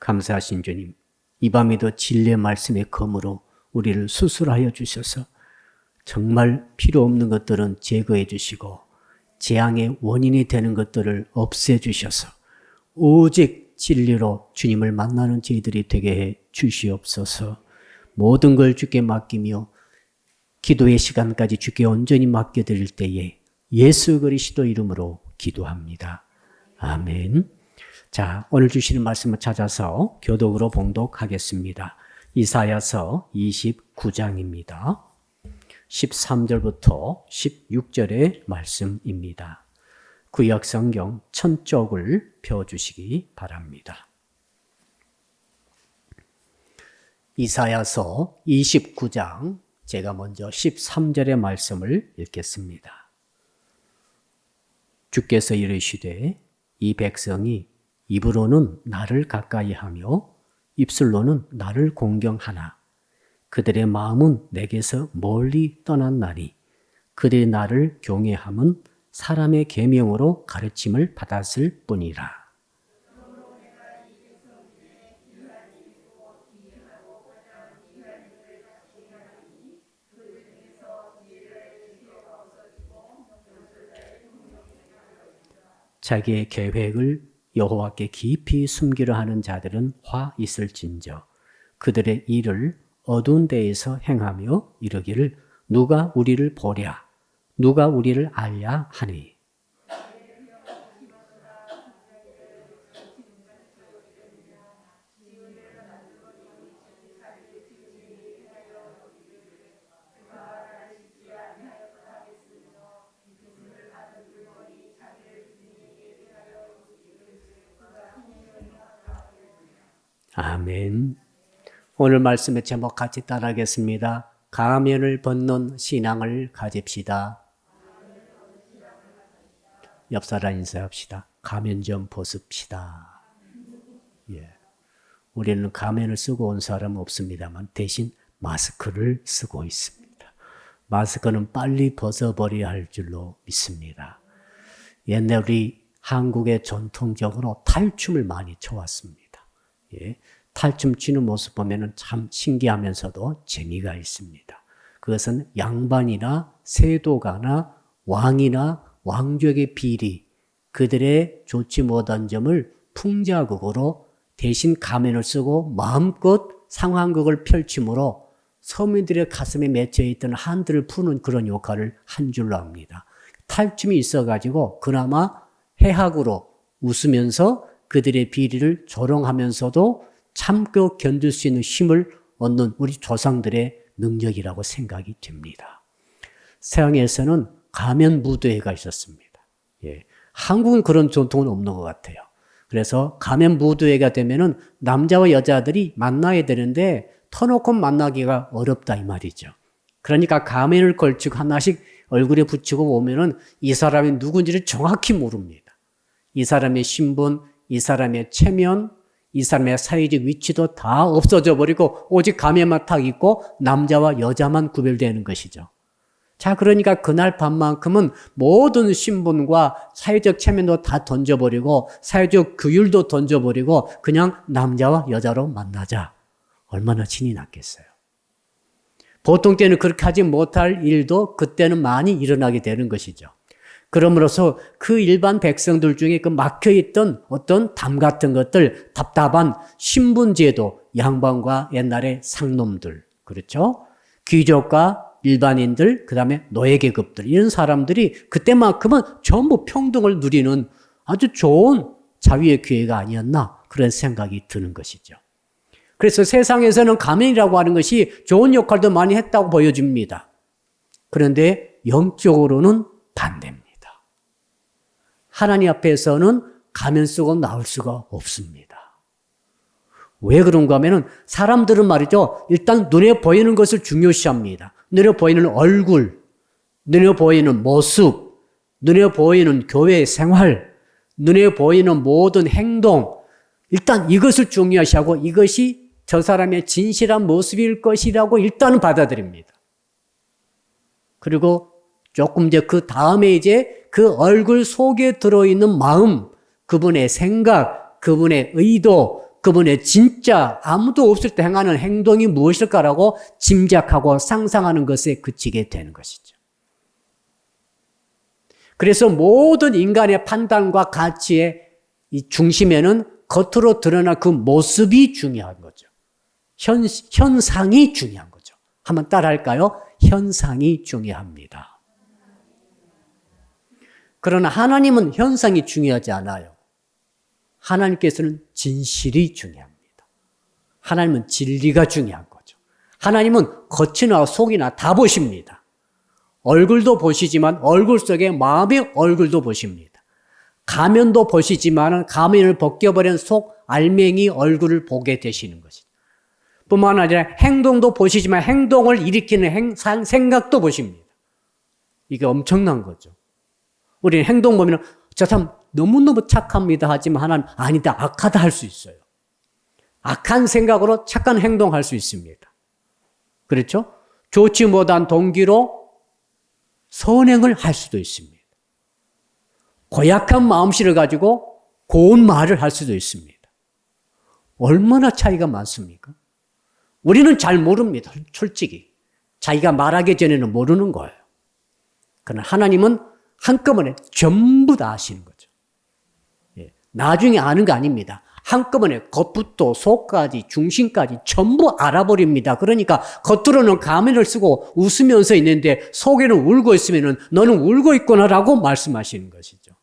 감사하신 주님, 이 밤에도 진리의 말씀의 검으로 우리를 수술하여 주셔서 정말 필요 없는 것들은 제거해 주시고 재앙의 원인이 되는 것들을 없애 주셔서 오직 진리로 주님을 만나는 저희들이 되게 해 주시옵소서. 모든 걸 주께 맡기며 기도의 시간까지 주께 온전히 맡겨드릴 때에 예수 그리스도 이름으로 기도합니다. 아멘. 자, 오늘 주시는 말씀을 찾아서 교독으로 봉독하겠습니다. 이사야서 29장입니다. 13절부터 16절의 말씀입니다. 구약 성경 1000쪽을 펴주시기 바랍니다. 이사야서 29장, 제가 먼저 13절의 말씀을 읽겠습니다. 주께서 이르시되 이 백성이 입으로는 나를 가까이하며 입술로는 나를 공경하나 그들의 마음은 내게서 멀리 떠났나니 그들이 나를 경외함은 사람의 계명으로 가르침을 받았을 뿐이라. 자기의 계획을 여호와께 깊이 숨기려 하는 자들은 화 있을진저 그들의 일을 어두운 데에서 행하며 이르기를 누가 우리를 보랴 누가 우리를 알랴 하니. 아멘. 오늘 말씀의 제목 같이 따라하겠습니다. 가면을 벗는 신앙을 가집시다. 옆 사람 인사합시다. 가면 좀 벗읍시다. 예. 우리는 가면을 쓰고 온 사람은 없습니다만 대신 마스크를 쓰고 있습니다. 마스크는 빨리 벗어버려야 할 줄로 믿습니다. 옛날 우리 한국의 전통적으로 탈춤을 많이 춰왔습니다. 예, 탈춤 추는 모습 보면 참 신기하면서도 재미가 있습니다. 그것은 양반이나 세도가나 왕이나 왕족의 비리, 그들의 좋지 못한 점을 풍자극으로 대신 가면을 쓰고 마음껏 상황극을 펼침으로 서민들의 가슴에 맺혀있던 한들을 푸는 그런 역할을 한 줄로 압니다. 탈춤이 있어가지고 그나마 해학으로 웃으면서 그들의 비리를 조롱하면서도 참고 견딜 수 있는 힘을 얻는 우리 조상들의 능력이라고 생각이 됩니다. 서양에서는 가면 무도회가 있었습니다. 예. 한국은 그런 전통은 없는 것 같아요. 그래서 가면 무도회가 되면은 남자와 여자들이 만나야 되는데 터놓고 만나기가 어렵다 이 말이죠. 그러니까 가면을 걸치고 하나씩 얼굴에 붙이고 오면은 이 사람이 누군지를 정확히 모릅니다. 이 사람의 신분, 이 사람의 체면, 이 사람의 사회적 위치도 다 없어져 버리고 오직 가면만 딱 있고 남자와 여자만 구별되는 것이죠. 자, 그러니까 그날 밤만큼은 모든 신분과 사회적 체면도 다 던져버리고 사회적 규율도 던져버리고 그냥 남자와 여자로 만나자. 얼마나 신이 났겠어요. 보통 때는 그렇게 하지 못할 일도 그때는 많이 일어나게 되는 것이죠. 그러므로서 그 일반 백성들 중에 그 막혀있던 어떤 담 같은 것들, 답답한 신분제도, 양반과 옛날의 상놈들, 그렇죠? 귀족과 일반인들, 그 다음에 노예계급들, 이런 사람들이 그때만큼은 전부 평등을 누리는 아주 좋은 자유의 기회가 아니었나, 그런 생각이 드는 것이죠. 그래서 세상에서는 가면이라고 하는 것이 좋은 역할도 많이 했다고 보여집니다. 그런데 영적으로는 반대입니다. 하나님 앞에서는 가면 쓰고 나올 수가 없습니다. 왜 그런가 하면은 사람들은 말이죠. 일단 눈에 보이는 것을 중요시합니다. 눈에 보이는 얼굴, 눈에 보이는 모습, 눈에 보이는 교회 생활, 눈에 보이는 모든 행동, 일단 이것을 중요시하고 이것이 저 사람의 진실한 모습일 것이라고 일단은 받아들입니다. 그리고 조금 이제 그 다음에 이제 그 얼굴 속에 들어있는 마음, 그분의 생각, 그분의 의도, 그분의 진짜 아무도 없을 때 행하는 행동이 무엇일까라고 짐작하고 상상하는 것에 그치게 되는 것이죠. 그래서 모든 인간의 판단과 가치의 이 중심에는 겉으로 드러난 그 모습이 중요한 거죠. 현상이 중요한 거죠. 한번 따라할까요? 현상이 중요합니다. 그러나 하나님은 현상이 중요하지 않아요. 하나님께서는 진실이 중요합니다. 하나님은 진리가 중요한 거죠. 하나님은 겉이나 속이나 다 보십니다. 얼굴도 보시지만 얼굴 속에 마음의 얼굴도 보십니다. 가면도 보시지만 가면을 벗겨버린 속 알맹이 얼굴을 보게 되시는 것이죠. 뿐만 아니라 행동도 보시지만 행동을 일으키는 생각도 보십니다. 이게 엄청난 거죠. 우리는 행동 보면 저 사람 너무너무 착합니다 하지만 하나님 아니다 악하다 할 수 있어요. 악한 생각으로 착한 행동할 수 있습니다. 그렇죠? 좋지 못한 동기로 선행을 할 수도 있습니다. 고약한 마음씨를 가지고 고운 말을 할 수도 있습니다. 얼마나 차이가 많습니까? 우리는 잘 모릅니다. 솔직히. 자기가 말하기 전에는 모르는 거예요. 그러나 하나님은 한꺼번에 전부 다 아시는 거죠. 나중에 아는 거 아닙니다. 한꺼번에 겉부터 속까지 중심까지 전부 알아버립니다. 그러니까 겉으로는 가면을 쓰고 웃으면서 있는데 속에는 울고 있으면 너는 울고 있구나라고 말씀하시는 것이죠.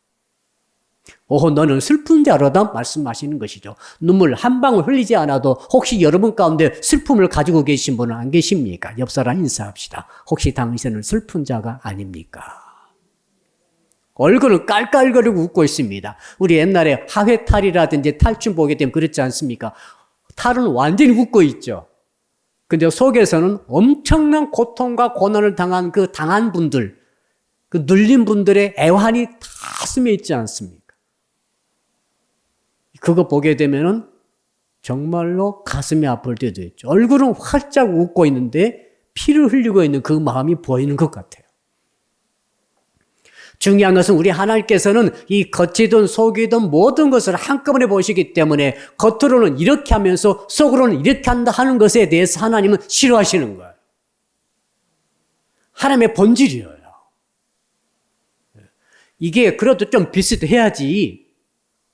오호 너는 슬픈 자로다 말씀하시는 것이죠. 눈물 한 방울 흘리지 않아도 혹시 여러분 가운데 슬픔을 가지고 계신 분은 안 계십니까? 옆 사람 인사합시다. 혹시 당신은 슬픈 자가 아닙니까? 얼굴은 깔깔거리고 웃고 있습니다. 우리 옛날에 하회탈이라든지 탈춤 보게 되면 그렇지 않습니까? 탈은 완전히 웃고 있죠. 근데 속에서는 엄청난 고통과 고난을 당한 당한 분들, 그 눌린 분들의 애환이 다 스며 있지 않습니까? 그거 보게 되면은 정말로 가슴이 아플 때도 있죠. 얼굴은 활짝 웃고 있는데 피를 흘리고 있는 그 마음이 보이는 것 같아요. 중요한 것은 우리 하나님께서는 이 겉이든 속이든 모든 것을 한꺼번에 보시기 때문에 겉으로는 이렇게 하면서 속으로는 이렇게 한다 하는 것에 대해서 하나님은 싫어하시는 거예요. 하나님의 본질이에요. 이게 그래도 좀 비슷해야지.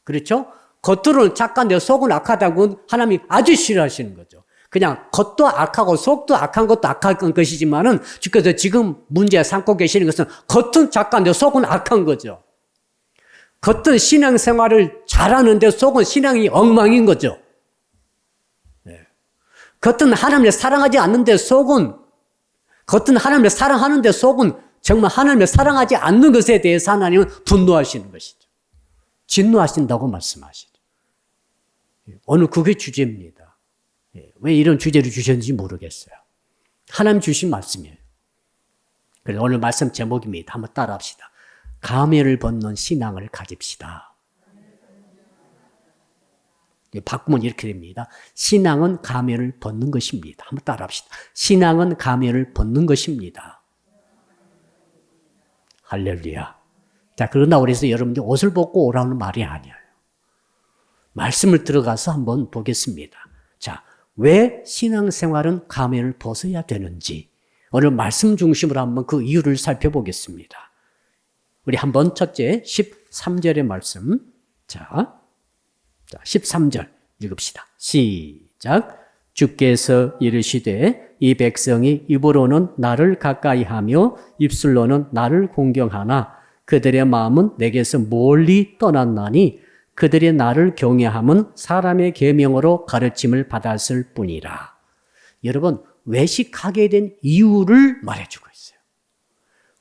그렇죠? 겉으로는 착한데 속은 악하다고 하나님이 아주 싫어하시는 거죠. 그냥 겉도 악하고 속도 악한 것도 악한 것이지만은 주께서 지금 문제 삼고 계시는 것은 겉은 착한데 속은 악한 거죠. 겉은 신앙생활을 잘하는데 속은 신앙이 엉망인 거죠. 겉은 하나님을 사랑하지 않는데 겉은 하나님을 사랑하는데 속은 정말 하나님을 사랑하지 않는 것에 대해서 하나님은 분노하시는 것이죠. 진노하신다고 말씀하시죠. 오늘 그게 주제입니다. 왜 이런 주제를 주셨는지 모르겠어요. 하나님 주신 말씀이에요. 그래서 오늘 말씀 제목입니다. 한번 따라합시다. 가면을 벗는 신앙을 가집시다. 바꾸면 이렇게 됩니다. 신앙은 가면을 벗는 것입니다. 한번 따라합시다. 신앙은 가면을 벗는 것입니다. 할렐루야. 자, 그런다고 그래서 여러분들 옷을 벗고 오라는 말이 아니에요. 말씀을 들어가서 한번 보겠습니다. 자, 왜 신앙생활은 가면을 벗어야 되는지 오늘 말씀 중심으로 한번 그 이유를 살펴보겠습니다. 우리 한번 첫째 13절의 말씀. 자, 13절 읽읍시다. 시작. 주께서 이르시되 이 백성이 입으로는 나를 가까이하며 입술로는 나를 공경하나 그들의 마음은 내게서 멀리 떠났나니 그들이 나를 경외함은 사람의 계명으로 가르침을 받았을 뿐이라. 여러분, 외식하게 된 이유를 말해주고 있어요.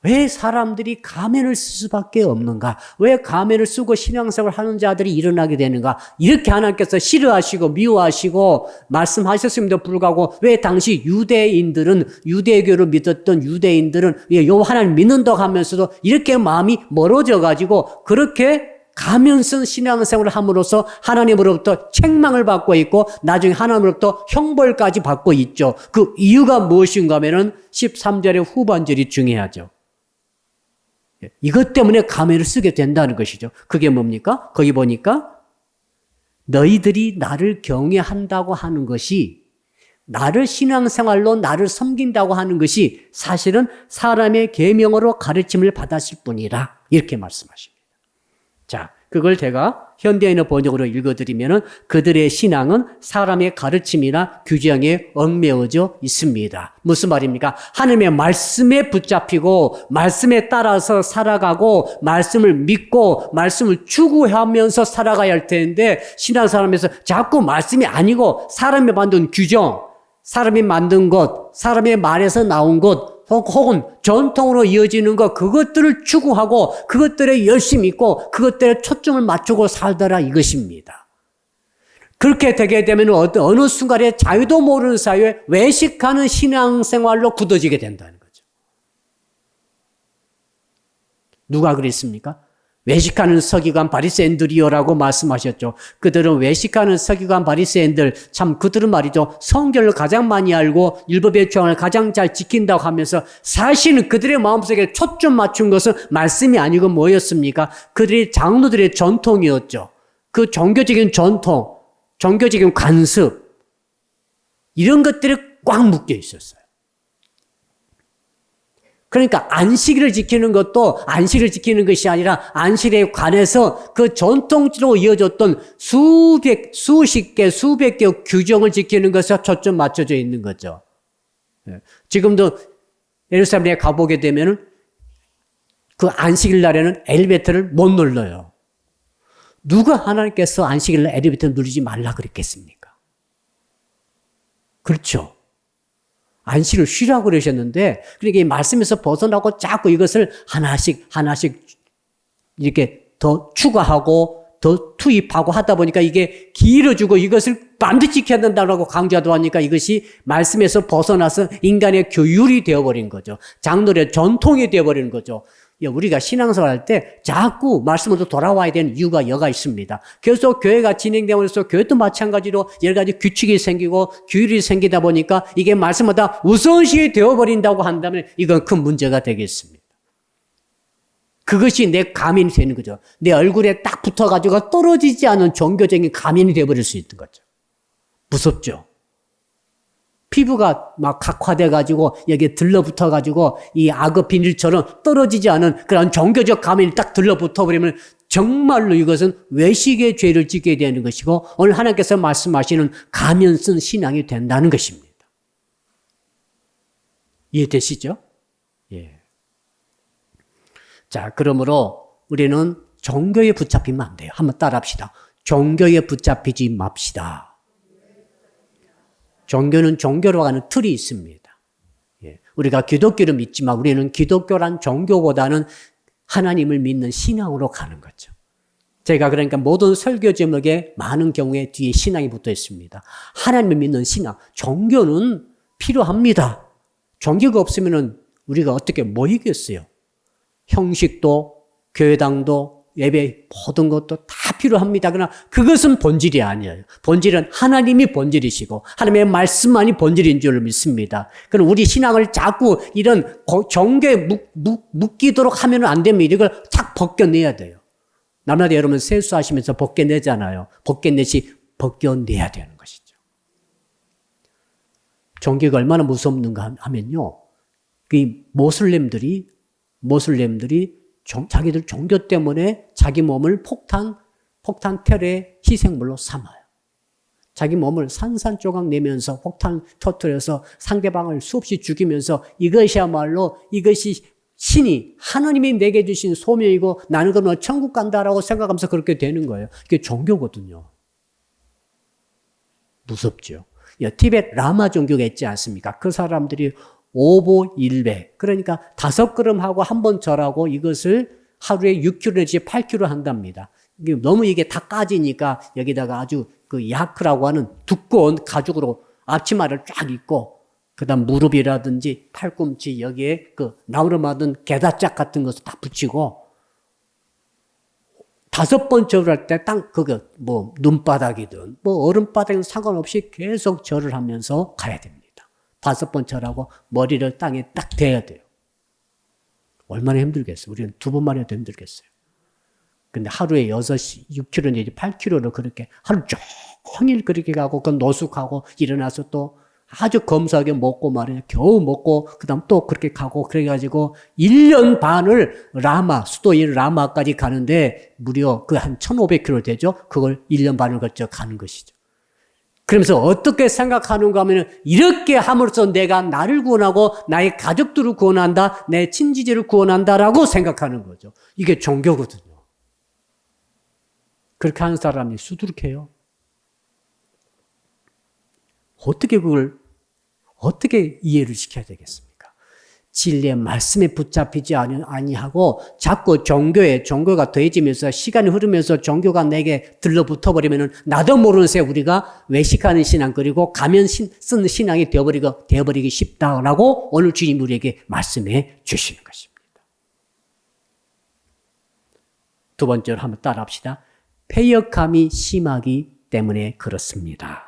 왜 사람들이 가면을 쓸 수밖에 없는가? 왜 가면을 쓰고 신앙생활을 하는 자들이 일어나게 되는가? 이렇게 하나님께서 싫어하시고 미워하시고 말씀하셨음에도 불구하고 왜 당시 유대교를 믿었던 유대인들은 요 하나님 믿는다고 하면서도 이렇게 마음이 멀어져 가지고 그렇게 가면 쓴 신앙생활을 함으로써 하나님으로부터 책망을 받고 있고 나중에 하나님으로부터 형벌까지 받고 있죠. 그 이유가 무엇인가 하면은 13절의 후반절이 중요하죠. 이것 때문에 가면을 쓰게 된다는 것이죠. 그게 뭡니까? 거기 보니까 너희들이 나를 경외한다고 하는 것이 나를 신앙생활로 나를 섬긴다고 하는 것이 사실은 사람의 계명으로 가르침을 받았을 뿐이라 이렇게 말씀하십니다. 자, 그걸 제가 현대인의 번역으로 읽어드리면은 그들의 신앙은 사람의 가르침이나 규정에 얽매어져 있습니다. 무슨 말입니까? 하나님의 말씀에 붙잡히고 말씀에 따라서 살아가고 말씀을 믿고 말씀을 추구하면서 살아가야 할 텐데 신앙사람에서 자꾸 말씀이 아니고 사람이 만든 규정, 사람이 만든 것, 사람의 말에서 나온 것 혹은 전통으로 이어지는 것 그것들을 추구하고 그것들에 열심히 있고 그것들에 초점을 맞추고 살더라 이것입니다. 그렇게 되게 되면 어느 순간에 자유도 모르는 사이에 외식하는 신앙생활로 굳어지게 된다는 거죠. 누가 그랬습니까? 외식하는 서기관 바리새인들이요라고 말씀하셨죠. 그들은 외식하는 서기관 바리새인들 참 그들은 말이죠. 성경을 가장 많이 알고 율법의 조항을 가장 잘 지킨다고 하면서 사실은 그들의 마음속에 초점 맞춘 것은 말씀이 아니고 뭐였습니까? 그들의 장로들의 전통이었죠. 그 종교적인 전통, 종교적인 관습 이런 것들이 꽉 묶여 있었어요. 그러니까 안식일을 지키는 것도 안식일을 지키는 것이 아니라 안식일에 관해서 그 전통적으로 이어졌던 수십 개, 수백 개의 규정을 지키는 것에 초점 맞춰져 있는 거죠. 지금도 예루살렘에 가보게 되면은 그 안식일 날에는 엘리베이터를 못 눌러요. 누가 하나님께서 안식일 날 엘리베이터 누르지 말라 그랬겠습니까? 그렇죠. 안식을 쉬라고 그러셨는데, 그러니까 이 말씀에서 벗어나고 자꾸 이것을 하나씩 이렇게 더 추가하고 더 투입하고 하다 보니까 이게 길어지고 이것을 반드시 지켜야 된다고 강조하다 보니까 이것이 말씀에서 벗어나서 인간의 교율이 되어버린 거죠. 장로의 전통이 되어버리는 거죠. 우리가 신앙생활 할 때 자꾸 말씀으로 돌아와야 되는 이유가 여가 있습니다. 계속 교회가 진행되면서 교회도 마찬가지로 여러 가지 규칙이 생기고 규율이 생기다 보니까 이게 말씀마다 우선시 되어버린다고 한다면 이건 큰 문제가 되겠습니다. 그것이 내 가면이 되는 거죠. 내 얼굴에 딱 붙어가지고 떨어지지 않은 종교적인 가면이 되어버릴 수 있는 거죠. 무섭죠? 피부가 막 각화돼가지고 여기에 들러붙어가지고 이 악어 비닐처럼 떨어지지 않은 그런 종교적 가면이 딱 들러붙어버리면 정말로 이것은 외식의 죄를 짓게 되는 것이고 오늘 하나님께서 말씀하시는 가면 쓴 신앙이 된다는 것입니다. 이해되시죠? 예. 자, 그러므로 우리는 종교에 붙잡히면 안 돼요. 한번 따라합시다. 종교에 붙잡히지 맙시다. 종교는 종교로 가는 틀이 있습니다. 예. 우리가 기독교를 믿지만 우리는 기독교란 종교보다는 하나님을 믿는 신앙으로 가는 거죠. 제가 그러니까 모든 설교 제목에 많은 경우에 뒤에 신앙이 붙어 있습니다. 하나님을 믿는 신앙. 종교는 필요합니다. 종교가 없으면 우리가 어떻게 뭐 이겠어요? 형식도 교회당도 예배 모든 것도 다 필요합니다. 그러나 그것은 본질이 아니에요. 본질은 하나님이 본질이시고 하나님의 말씀만이 본질인 줄 믿습니다. 그럼 우리 신앙을 자꾸 이런 종교에 묶이도록 하면 안 됩니다. 이걸 착 벗겨내야 돼요. 남자들 여러분 세수하시면서 벗겨내잖아요. 벗겨내야 되는 것이죠. 종교가 얼마나 무섭는가 하면요. 이 모슬렘들이 자기들 종교 때문에 자기 몸을 폭탄 테러의 희생물로 삼아요. 자기 몸을 산산조각 내면서 폭탄 터뜨려서 상대방을 수없이 죽이면서 이것이야말로 이것이 신이 하나님이 내게 주신 소명이고 나는 그러면 천국 간다라고 생각하면서 그렇게 되는 거예요. 이게 종교거든요. 무섭죠. 티베트 라마 종교가 있지 않습니까? 그 사람들이 오보 1배 그러니까 5걸음하고 한 번 절하고 이것을 하루에 6kg 내지 8kg 한답니다. 너무 이게 다 까지니까 여기다가 아주 그 야크라고 하는 두꺼운 가죽으로 앞치마를 쫙 입고 그다음 무릎이라든지 팔꿈치 여기에 그 나무로만든 게다짝 같은 것을 다 붙이고 5번 절을 할 때 딱 그거 뭐 눈바닥이든 뭐 얼음바닥이든 상관없이 계속 절을 하면서 가야 됩니다. 5번 절하고 머리를 땅에 딱 대야 돼요. 얼마나 힘들겠어요. 우리는 2번만 해도 힘들겠어요. 근데 하루에 6km 내지 8km를 그렇게 하루 종일 그렇게 가고 그 노숙하고 일어나서 또 아주 검소하게 먹고 말이야. 겨우 먹고 그다음 또 그렇게 가고 그래가지고 1년 반을 수도인 라마까지 가는데 무려 그 한 1500km 되죠. 그걸 1년 반을 거쳐 가는 것이죠. 그러면서 어떻게 생각하는가 하면 이렇게 함으로써 내가 나를 구원하고 나의 가족들을 구원한다, 내 친지들을 구원한다라고 생각하는 거죠. 이게 종교거든요. 그렇게 하는 사람이 수두룩해요. 어떻게 이해를 시켜야 되겠습니까? 진리의 말씀에 붙잡히지 아니하고 자꾸 종교가 더해지면서 시간이 흐르면서 종교가 내게 들러붙어버리면 나도 모르는 새 우리가 외식하는 신앙 그리고 가면 쓰는 신앙이 되어버리기 쉽다라고 오늘 주님 우리에게 말씀해 주시는 것입니다. 두 번째로 한번 따라합시다. 패역함이 심하기 때문에 그렇습니다.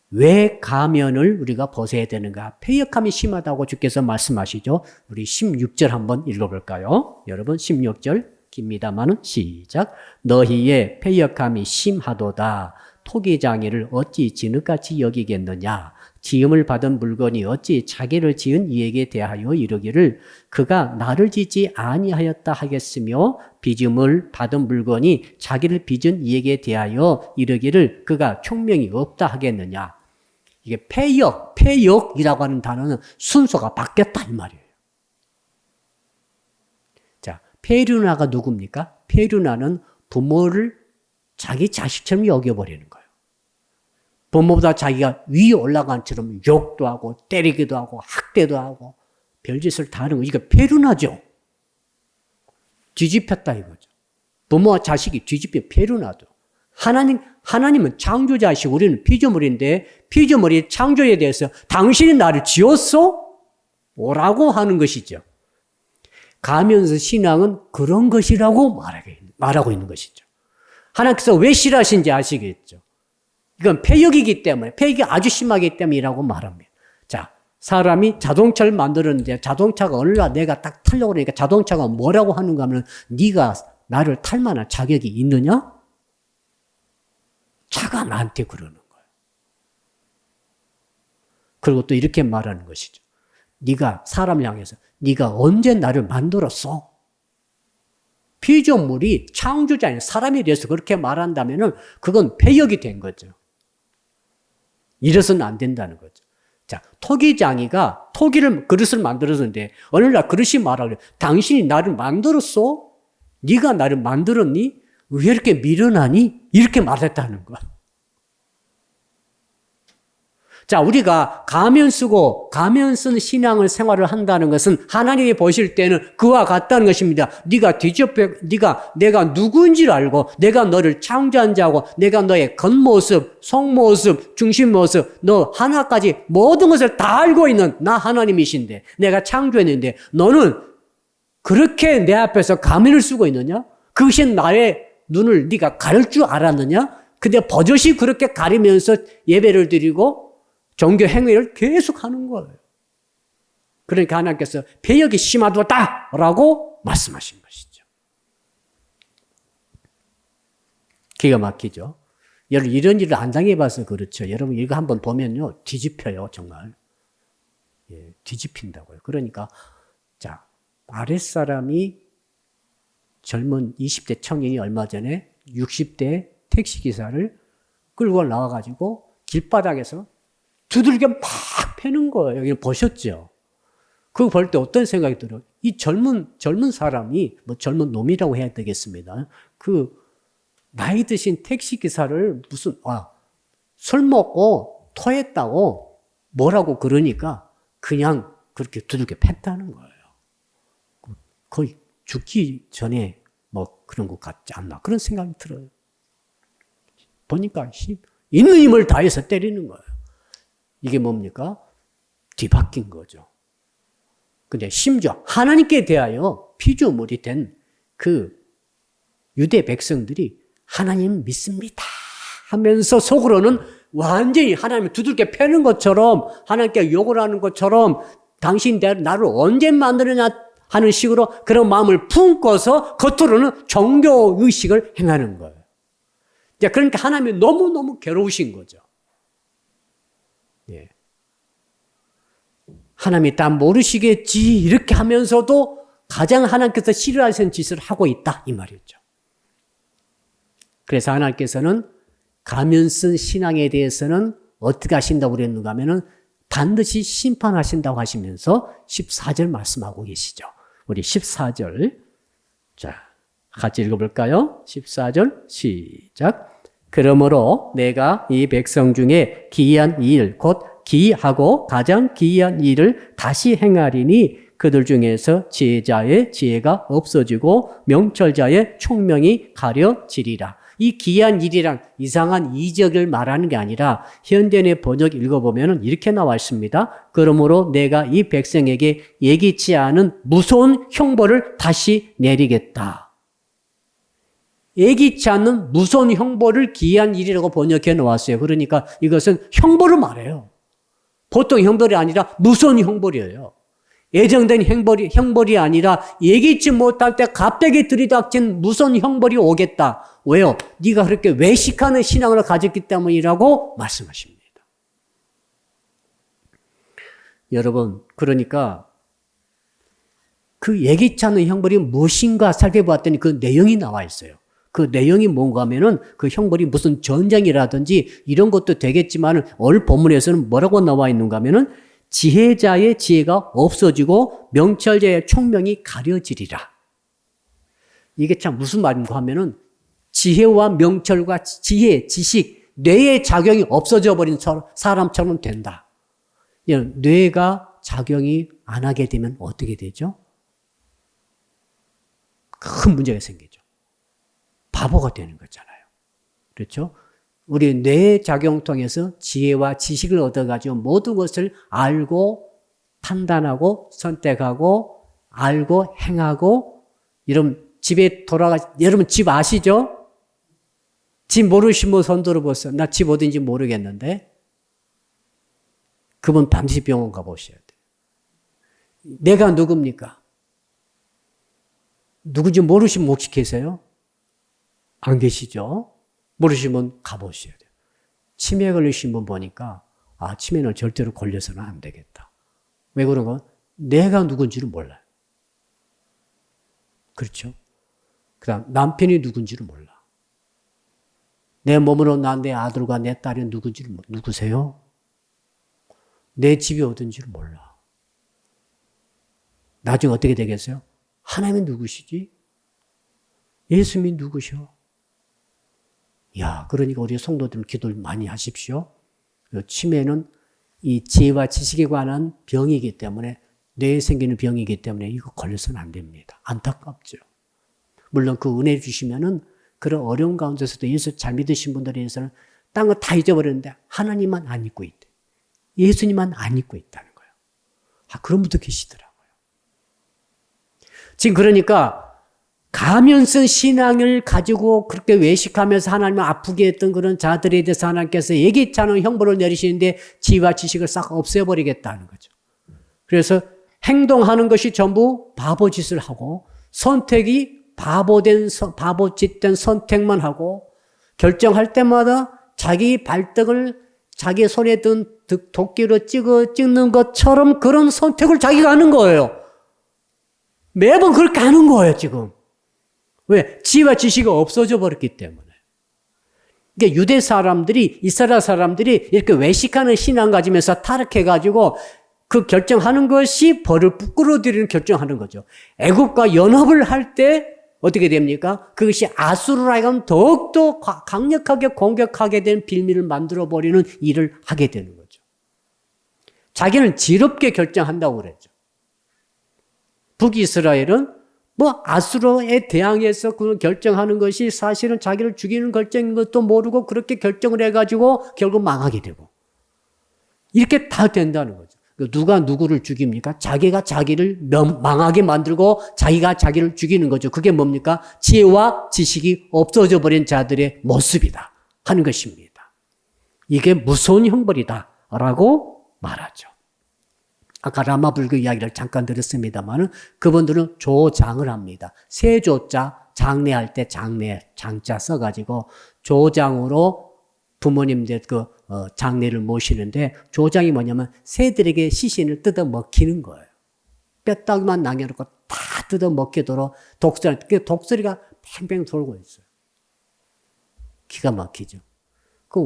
왜 가면을 우리가 벗어야 되는가? 패역함이 심하다고 주께서 말씀하시죠. 우리 16절 한번 읽어볼까요? 여러분 16절 깁니다마는 시작. 너희의 패역함이 심하도다. 토기장이를 어찌 진흙같이 여기겠느냐? 지음을 받은 물건이 어찌 자기를 지은 이에게 대하여 이르기를 그가 나를 짓지 아니하였다 하겠으며 빚음을 받은 물건이 자기를 빚은 이에게 대하여 이르기를 그가 총명이 없다 하겠느냐? 이게 패역이라고 하는 단어는 순서가 바뀌었다 이 말이에요. 자, 페류나가 누굽니까? 페류나는 부모를 자기 자식처럼 여겨버리는 거예요. 부모보다 자기가 위에 올라간 처럼 욕도 하고 때리기도 하고 학대도 하고 별짓을 다 하는 거. 이거 페류나죠. 뒤집혔다 이거죠. 부모와 자식이 뒤집혀 페류나죠. 하나님은 창조자이시고 우리는 피조물인데 피조물이 창조에 대해서 당신이 나를 지었어? 뭐라고 하는 것이죠. 가면서 신앙은 그런 것이라고 말하고 있는 것이죠. 하나님께서 왜 싫어하신지 아시겠죠. 이건 패역이기 때문에 패역이 아주 심하기 때문이라고 말합니다. 자, 사람이 자동차를 만들었는데 자동차가 어느 날 내가 딱 타려고 그러니까 자동차가 뭐라고 하는가 하면 네가 나를 탈 만한 자격이 있느냐? 차가 나한테 그러는 거예요. 그리고 또 이렇게 말하는 것이죠. 네가 사람을 향해서 네가 언제 나를 만들었어? 피조물이 창조자인 사람에 대해서 그렇게 말한다면 그건 패역이 된 거죠. 이래서는 안 된다는 거죠. 자, 토기장이가 그릇을 만들었는데 어느 날 그릇이 말하려 당신이 나를 만들었어? 네가 나를 만들었니? 왜 이렇게 미련하니? 이렇게 말했다는 거야. 자, 우리가 가면 쓰는 신앙을 생활을 한다는 것은 하나님이 보실 때는 그와 같다는 것입니다. 네가 내가 누구인지를 알고 내가 너를 창조한 자고 내가 너의 겉모습, 속모습, 중심모습, 너 하나까지 모든 것을 다 알고 있는 나 하나님이신데 내가 창조했는데 너는 그렇게 내 앞에서 가면을 쓰고 있느냐? 그것이 나의 눈을 네가 가릴 줄 알았느냐? 근데 버젓이 그렇게 가리면서 예배를 드리고 종교 행위를 계속 하는 거예요. 그러니까 하나님께서 패역이 심하도다라고 말씀하신 것이죠. 기가 막히죠. 여러분 이런 일을 안 당해봐서 그렇죠. 여러분 이거 한번 보면요 뒤집혀요 정말. 예, 뒤집힌다고요. 그러니까 자 아랫사람이 젊은 20대 청년이 얼마 전에 60대 택시기사를 끌고 나와가지고 길바닥에서 두들겨 막 패는 거예요. 여기 보셨죠? 그거 볼 때 어떤 생각이 들어요? 이 젊은 사람이, 젊은 놈이라고 해야 되겠습니다. 나이 드신 택시기사를 술 먹고 토했다고 뭐라고 그러니까 그냥 그렇게 두들겨 팼다는 거예요. 거의 죽기 전에 그런 것 같지 않나. 그런 생각이 들어요. 보니까 있는 힘을 다해서 때리는 거예요. 이게 뭡니까? 뒤바뀐 거죠. 근데 심지어 하나님께 대하여 피조물이 된 그 유대 백성들이 하나님 믿습니다 하면서 속으로는 완전히 하나님을 두들겨 패는 것처럼 하나님께 욕을 하는 것처럼 당신 나를 언제 만드느냐 하는 식으로 그런 마음을 품고서 겉으로는 종교의식을 행하는 거예요. 그러니까 하나님이 너무너무 괴로우신 거죠. 예. 하나님이 다 모르시겠지 이렇게 하면서도 가장 하나님께서 싫어하시는 짓을 하고 있다 이 말이죠. 그래서 하나님께서는 가면 쓴 신앙에 대해서는 어떻게 하신다고 그랬는가 하면은 반드시 심판하신다고 하시면서 14절 말씀하고 계시죠. 우리 14절 자 같이 읽어볼까요? 14절 시작. 그러므로 내가 이 백성 중에 기이한 일 곧 기이하고 가장 기이한 일을 다시 행하리니 그들 중에서 지혜자의 지혜가 없어지고 명철자의 총명이 가려지리라. 이 기이한 일이란 이상한 이적을 말하는 게 아니라 현대의 번역 읽어보면 이렇게 나와 있습니다. 그러므로 내가 이 백성에게 예기치 않은 무서운 형벌을 다시 내리겠다. 예기치 않는 무서운 형벌을 기이한 일이라고 번역해 놓았어요. 그러니까 이것은 형벌을 말해요. 보통 형벌이 아니라 무서운 형벌이에요. 예정된 형벌이 아니라 예기치 못할 때 갑자기 들이닥친 무서운 형벌이 오겠다. 왜요? 네가 그렇게 외식하는 신앙을 가졌기 때문이라고 말씀하십니다. 여러분, 그러니까 그 예기치 않은 형벌이 무엇인가 살펴봤더니 그 내용이 나와 있어요. 그 내용이 뭔가 하면은 그 형벌이 무슨 전쟁이라든지 이런 것도 되겠지만 오늘 본문에서는 뭐라고 나와 있는가 하면은 지혜자의 지혜가 없어지고 명철자의 총명이 가려지리라. 이게 참 무슨 말인가 하면은 지혜와 명철과 지혜, 지식, 뇌의 작용이 없어져 버린 사람처럼 된다. 뇌가 작용이 안 하게 되면 어떻게 되죠? 큰 문제가 생기죠. 바보가 되는 거잖아요. 그렇죠? 우리 뇌의 작용 통해서 지혜와 지식을 얻어가지고 모든 것을 알고 판단하고 선택하고 알고 행하고 여러분 여러분 집 아시죠? 집 모르신 분 손 들어보세요. 나 집 어딘지 모르겠는데 그분 반드시 병원 가보셔야 돼요. 내가 누굽니까? 누군지 모르신 분 혹시 계세요? 안 계시죠? 모르시면 가보셔야 돼요. 치매 걸리신 분 보니까 치매는 절대로 걸려서는 안 되겠다. 왜 그런가? 내가 누군지를 몰라요. 그렇죠? 그 다음 남편이 누군지를 몰라. 내 몸으로 난 내 아들과 내 딸이 누구세요? 내 집이 어딘지를 몰라. 나중에 어떻게 되겠어요? 하나님은 누구시지? 예수님이 누구셔? 그러니까 우리 성도들 기도를 많이 하십시오. 치매는 이 지혜와 지식에 관한 병이기 때문에 뇌에 생기는 병이기 때문에 이거 걸려서는 안 됩니다. 안타깝죠. 물론 그 은혜 주시면은 그런 어려운 가운데서도 예수 잘 믿으신 분들에 대해서는 딴 거 다 잊어버렸는데 하나님만 안 잊고 있대. 예수님만 안 잊고 있다는 거예요. 그런 분도 계시더라고요. 지금 그러니까 가면 쓴 신앙을 가지고 그렇게 외식하면서 하나님을 아프게 했던 그런 자들에 대해서 하나님께서 예기치 않은 형벌을 내리시는데 지혜와 지식을 싹 없애버리겠다는 거죠. 그래서 행동하는 것이 전부 바보짓을 하고 선택이 바보짓된 선택만 하고 결정할 때마다 자기 발등을 자기 손에 든 도끼로 찍는 것처럼 그런 선택을 자기가 하는 거예요. 매번 그렇게 하는 거예요, 지금. 왜? 지혜와 지식이 없어져 버렸기 때문에. 그러니까 유대 사람들이, 이스라엘 사람들이 이렇게 외식하는 신앙 가지면서 타락해가지고 그 결정하는 것이 벌을 부끄러뜨리는 결정하는 거죠. 애국과 연합을 할 때 어떻게 됩니까? 그것이 아수르로 하여금 더욱더 강력하게 공격하게 된 빌미를 만들어버리는 일을 하게 되는 거죠. 자기는 지럽게 결정한다고 그랬죠. 북이스라엘은 아수르에 대항해서 그 결정하는 것이 사실은 자기를 죽이는 결정인 것도 모르고 그렇게 결정을 해가지고 결국 망하게 되고. 이렇게 다 된다는 거죠. 누가 누구를 죽입니까? 자기가 자기를 망하게 만들고 자기가 자기를 죽이는 거죠. 그게 뭡니까? 지혜와 지식이 없어져 버린 자들의 모습이다 하는 것입니다. 이게 무서운 형벌이다 라고 말하죠. 아까 라마불교 이야기를 잠깐 들었습니다만 그분들은 조장을 합니다. 세조자 장례할 때 장자 써가지고 조장으로 부모님들 장례를 모시는데 조장이 뭐냐면 새들에게 시신을 뜯어 먹히는 거예요. 뼈다귀만 남겨놓고 다 뜯어 먹히도록 독소리가 팽팽 돌고 있어요. 기가 막히죠.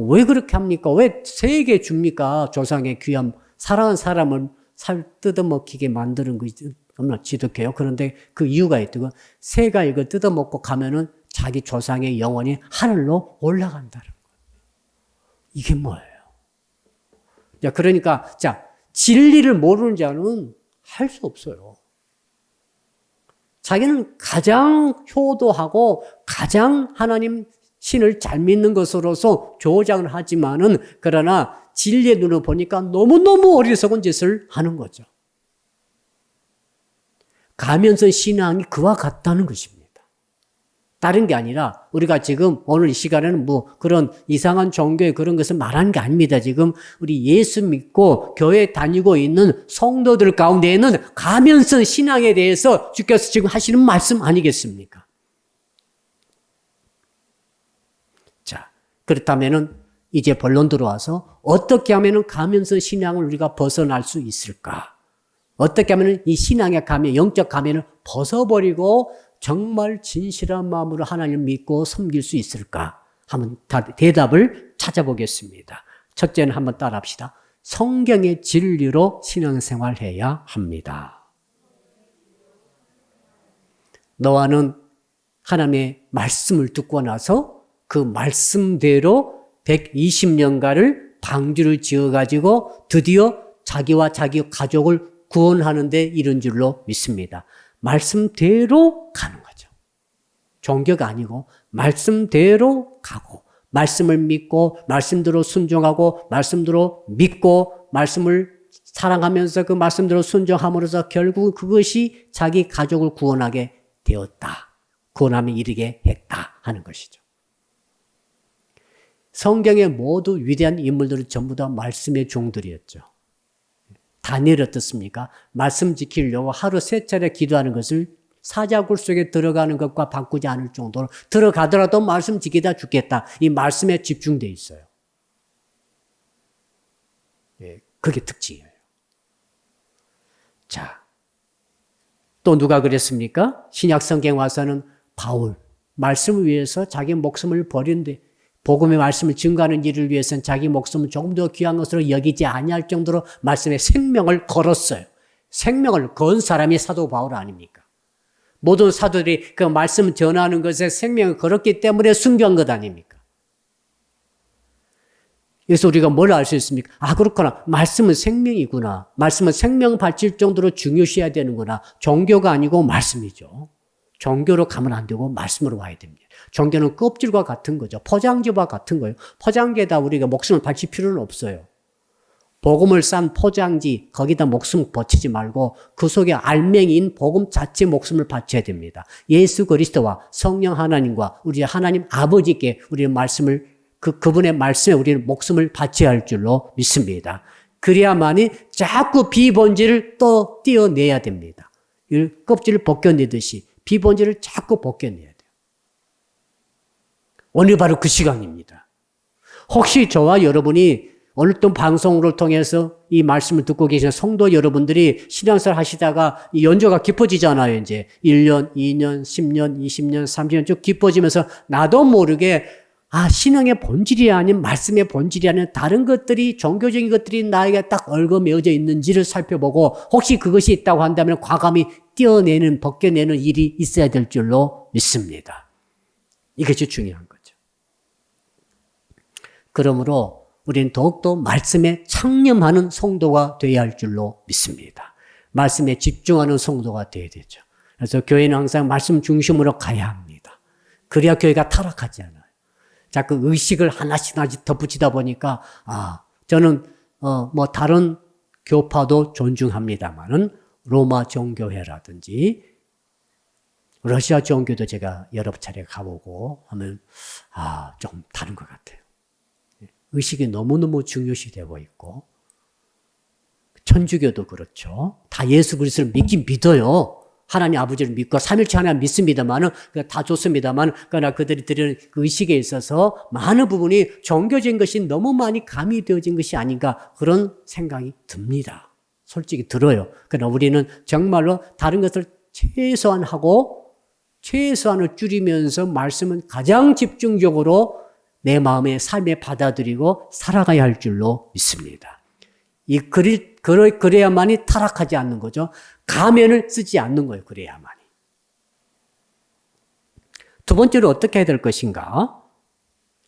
왜 그렇게 합니까? 왜 새에게 줍니까? 조상의 귀한 사랑하는 사람을 뜯어 먹히게 만드는 것이 너무나 지독해요. 그런데 그 이유가 있다고. 새가 이거 뜯어 먹고 가면은 자기 조상의 영혼이 하늘로 올라간다는 거예요. 이게 뭐예요? 자, 그러니까, 진리를 모르는 자는 할 수 없어요. 자기는 가장 효도하고 가장 하나님 신을 잘 믿는 것으로서 조장을 하지만은 그러나 진리의 눈으로 보니까 너무너무 어리석은 짓을 하는 거죠. 가면서 신앙이 그와 같다는 것입니다. 다른 게 아니라 우리가 지금 오늘 이 시간에는 그런 이상한 종교의 그런 것을 말하는 게 아닙니다. 지금 우리 예수 믿고 교회 다니고 있는 성도들 가운데에는 가면서 신앙에 대해서 주께서 지금 하시는 말씀 아니겠습니까? 자, 그렇다면은 이제 본론 들어와서 어떻게 하면은 가면서 신앙을 우리가 벗어날 수 있을까? 어떻게 하면은 이 신앙의 가면, 영적 가면을 벗어버리고 정말 진실한 마음으로 하나님을 믿고 섬길 수 있을까? 한번 대답을 찾아보겠습니다. 첫째는 한번 따라합시다. 성경의 진리로 신앙생활해야 합니다. 노아는 하나님의 말씀을 듣고 나서 그 말씀대로 120년간을 방주를 지어가지고 드디어 자기와 자기 가족을 구원하는 데 이른 줄로 믿습니다. 말씀대로 가는 거죠. 종교가 아니고 말씀대로 가고 말씀을 믿고 말씀대로 순종하고 말씀대로 믿고 말씀을 사랑하면서 그 말씀대로 순종함으로써 결국 그것이 자기 가족을 구원하게 되었다. 구원함에 이르게 했다 하는 것이죠. 성경의 모두 위대한 인물들은 전부 다 말씀의 종들이었죠. 다니엘 어떻습니까? 말씀 지키려고 하루 3차례 기도하는 것을 사자굴 속에 들어가는 것과 바꾸지 않을 정도로 들어가더라도 말씀 지키다 죽겠다. 이 말씀에 집중되어 있어요. 예, 그게 특징이에요. 자, 또 누가 그랬습니까? 신약 성경 와서는 바울, 말씀을 위해서 자기 목숨을 버린데 복음의 말씀을 증거하는 일을 위해서는 자기 목숨을 조금 더 귀한 것으로 여기지 아니할 정도로 말씀에 생명을 걸었어요. 생명을 건 사람이 사도 바울 아닙니까? 모든 사도들이 그 말씀을 전하는 것에 생명을 걸었기 때문에 순교한 것 아닙니까? 그래서 우리가 뭘 알 수 있습니까? 그렇구나. 말씀은 생명이구나. 말씀은 생명 바칠 정도로 중요시해야 되는구나. 종교가 아니고 말씀이죠. 종교로 가면 안 되고 말씀으로 와야 됩니다. 종교는 껍질과 같은 거죠. 포장지와 같은 거예요. 포장지에다 우리가 목숨을 바칠 필요는 없어요. 복음을 싼 포장지 거기다 목숨 버티지 말고 그 속에 알맹이인 복음 자체 목숨을 바쳐야 됩니다. 예수 그리스도와 성령 하나님과 우리 하나님 아버지께 우리는 말씀을 그분의 말씀에 우리는 목숨을 바쳐야 할 줄로 믿습니다. 그래야만이 자꾸 비본질을 또 떼어내야 됩니다. 껍질을 벗겨내듯이 비본질을 자꾸 벗겨내야 돼요. 오늘 바로 그 시간입니다. 혹시 저와 여러분이 오늘 또 방송을 통해서 이 말씀을 듣고 계시는 성도 여러분들이 신앙생활 하시다가 이 연조가 깊어지잖아요. 이제 1년, 2년, 10년, 20년, 30년 쭉 깊어지면서 나도 모르게 신앙의 본질이 아닌 말씀의 본질이 아닌 다른 것들이 종교적인 것들이 나에게 딱 얽어매어져 있는지를 살펴보고 혹시 그것이 있다고 한다면 과감히 떼어내는 벗겨내는 일이 있어야 될 줄로 믿습니다. 이것이 중요한 거죠. 그러므로 우리는 더욱더 말씀에 창념하는 성도가 되어야 할 줄로 믿습니다. 말씀에 집중하는 성도가 되어야 되죠. 그래서 교회는 항상 말씀 중심으로 가야 합니다. 그래야 교회가 타락하지 않아요. 자꾸 의식을 하나씩 덧붙이다 보니까 저는 다른 교파도 존중합니다만은 로마 종교회라든지 러시아 종교도 제가 여러 차례 가보고 하면 좀 다른 것 같아요. 의식이 너무너무 중요시되고 있고 천주교도 그렇죠. 다 예수 그리스도를 믿긴 믿어요. 하나님 아버지를 믿고 삼일체 하나님 믿습니다만은 다 좋습니다만 그러나 그들이 드리는 그 의식에 있어서 많은 부분이 종교적인 것이 너무 많이 가미되어진 것이 아닌가 그런 생각이 듭니다. 솔직히 들어요. 그러나 우리는 정말로 다른 것을 최소한을 줄이면서 말씀은 가장 집중적으로 내 마음의 삶에 받아들이고 살아가야 할 줄로 믿습니다. 그래야만이 타락하지 않는 거죠. 가면을 쓰지 않는 거예요. 그래야만이. 두 번째로 어떻게 해야 될 것인가?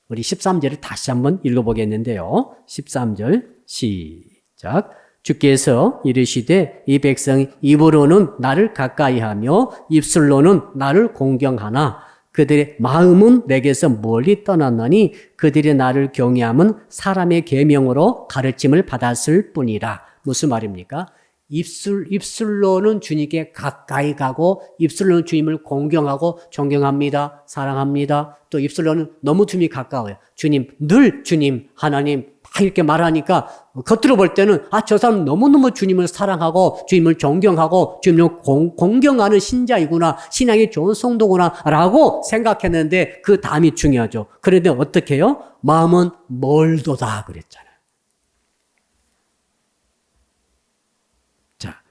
우리 13절을 다시 한번 읽어보겠는데요. 13절 시작. 주께서 이르시되 이 백성이 입으로는 나를 가까이하며 입술로는 나를 공경하나 그들의 마음은 내게서 멀리 떠났나니 그들이 나를 경외함은 사람의 계명으로 가르침을 받았을 뿐이라. 무슨 말입니까? 입술로는 주님께 가까이 가고 입술로는 주님을 공경하고 존경합니다. 사랑합니다. 또 입술로는 너무 주님이 가까워요. 주님, 늘 주님, 하나님 막 이렇게 말하니까 겉으로 볼 때는 저 사람 너무너무 주님을 사랑하고 주님을 존경하고 주님을 공경하는 신자이구나. 신앙이 좋은 성도구나 라고 생각했는데 그 다음이 중요하죠. 그런데 어떻게 해요? 마음은 멀도다 그랬잖아요.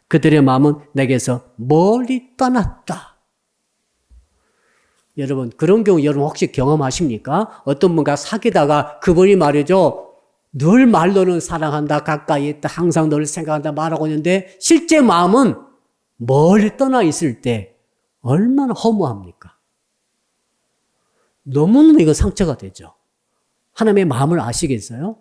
그들의 마음은 내게서 멀리 떠났다. 여러분 그런 경우 여러분 혹시 경험하십니까? 어떤 분과 사귀다가 그분이 말이죠. 늘 말로는 사랑한다, 가까이 있다, 항상 너를 생각한다 말하고 있는데 실제 마음은 멀리 떠나 있을 때 얼마나 허무합니까? 너무너무 이거 상처가 되죠. 하나님의 마음을 아시겠어요?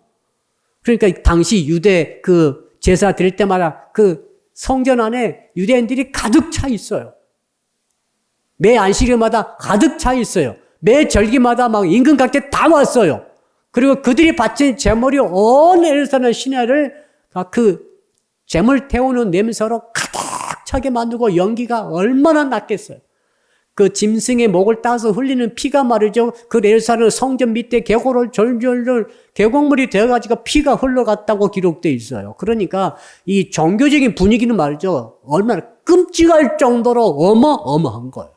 그러니까 당시 유대 그 제사 드릴 때마다 그 성전 안에 유대인들이 가득 차 있어요. 매 안식일마다 가득 차 있어요. 매 절기마다 막 임금각대 다 왔어요. 그리고 그들이 바친 제물이 온 예루살렘 시내를 그 제물 태우는 냄새로 가득 차게 만들고 연기가 얼마나 났겠어요. 그 짐승의 목을 따서 흘리는 피가 말이죠. 그 예루살렘 성전 밑에 계곡을 졸졸졸 계곡물이 되어가지고 피가 흘러갔다고 기록되어 있어요. 그러니까 이 종교적인 분위기는 말이죠. 얼마나 끔찍할 정도로 어마어마한 거예요.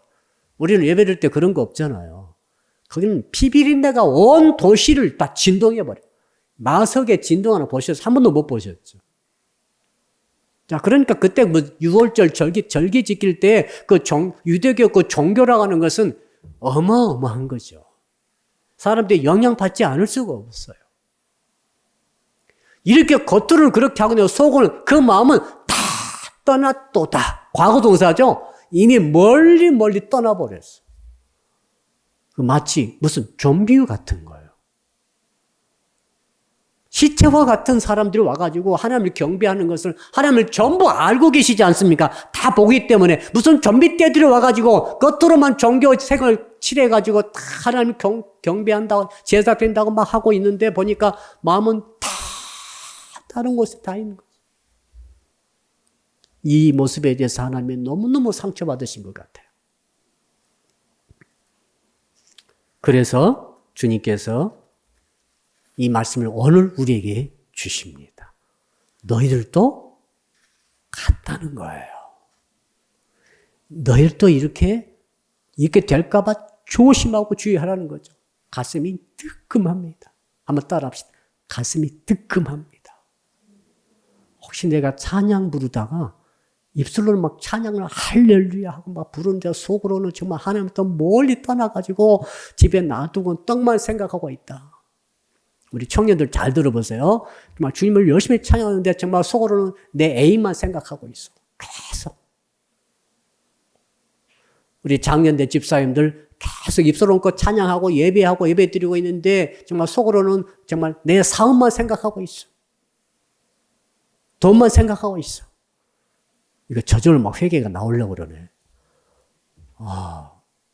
우리는 예배드릴 때 그런 거 없잖아요. 거기는 피비린내가 온 도시를 다 진동해버려요. 마석에 진동하는 거 보셨어요? 한 번도 못 보셨죠? 자, 그러니까 그때 뭐 6월절 절기 지킬 때 그 유대교 그 종교라고 하는 것은 어마어마한 거죠. 사람들이 영향받지 않을 수가 없어요. 이렇게 겉으로는 그렇게 하고 속은 그 마음은 다 떠났도다. 과거 동사죠. 이미 멀리 떠나버렸어. 마치 무슨 좀비 같은 거예요. 시체와 같은 사람들이 와가지고 하나님을 경배하는 것을 하나님을 전부 알고 계시지 않습니까? 다 보기 때문에 무슨 좀비 떼들이 와가지고 겉으로만 종교색을 칠해가지고 다 하나님을 경배한다고 제사 드린다고 막 하고 있는데 보니까 마음은 다 다른 곳에 다 있는 거죠. 이 모습에 대해서 하나님이 너무너무 상처받으신 것 같아요. 그래서 주님께서 이 말씀을 오늘 우리에게 주십니다. 너희들도 같다는 거예요. 너희들도 이렇게 될까봐 조심하고 주의하라는 거죠. 가슴이 뜨끔합니다. 한번 따라합시다. 가슴이 뜨끔합니다. 혹시 내가 찬양 부르다가 입술로는 막 찬양을 할렐루야 하고 막 부르는데 속으로는 정말 하나님부터 멀리 떠나가지고 집에 놔두고 떡만 생각하고 있다. 우리 청년들 잘 들어보세요. 정말 주님을 열심히 찬양하는데 정말 속으로는 내 애인만 생각하고 있어. 계속. 우리 장년대 집사님들 계속 입술로 얹고 찬양하고 예배하고 예배 드리고 있는데 정말 속으로는 정말 내 사업만 생각하고 있어. 돈만 생각하고 있어. 이거 저절로 막 회개가 나오려고 그러네.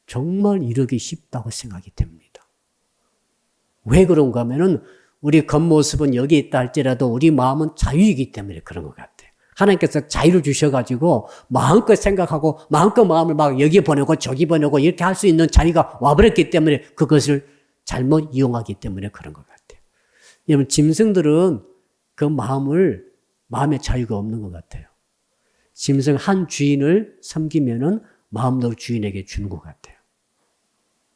정말 이러기 쉽다고 생각이 됩니다. 왜 그런가 하면은 우리 겉모습은 여기 있다 할지라도 우리 마음은 자유이기 때문에 그런 것 같아요. 하나님께서 자유를 주셔가지고 마음껏 생각하고 마음껏 마음을 막 여기 보내고 저기 보내고 이렇게 할 수 있는 자리가 와버렸기 때문에 그것을 잘못 이용하기 때문에 그런 것 같아요. 여러분 짐승들은 그 마음을 마음의 자유가 없는 것 같아요. 짐승 한 주인을 섬기면은 마음도 주인에게 주는 것 같아요.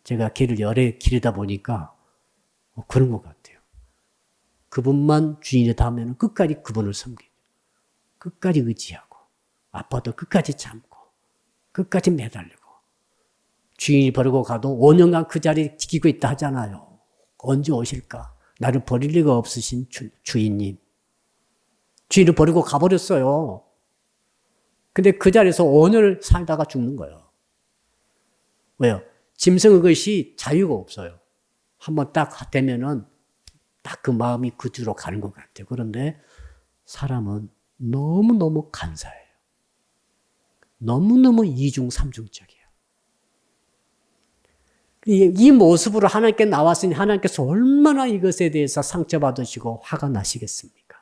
제가 길을 여러 기르다 보니까 그런 것 같아요. 그분만 주인이 닿으면 끝까지 그분을 섬기죠. 끝까지 의지하고 아파도 끝까지 참고 끝까지 매달리고 주인이 버리고 가도 5년간 그 자리에 지키고 있다 하잖아요. 언제 오실까? 나를 버릴 리가 없으신 주인님. 주인을 버리고 가버렸어요. 근데 그 자리에서 5년을 살다가 죽는 거예요. 왜요? 짐승의 것이 자유가 없어요. 한번 딱 되면은 딱 그 마음이 그 뒤로 가는 것 같아요. 그런데 사람은 너무너무 간사해요. 너무너무 이중삼중적이에요. 이 모습으로 하나님께 나왔으니 하나님께서 얼마나 이것에 대해서 상처받으시고 화가 나시겠습니까?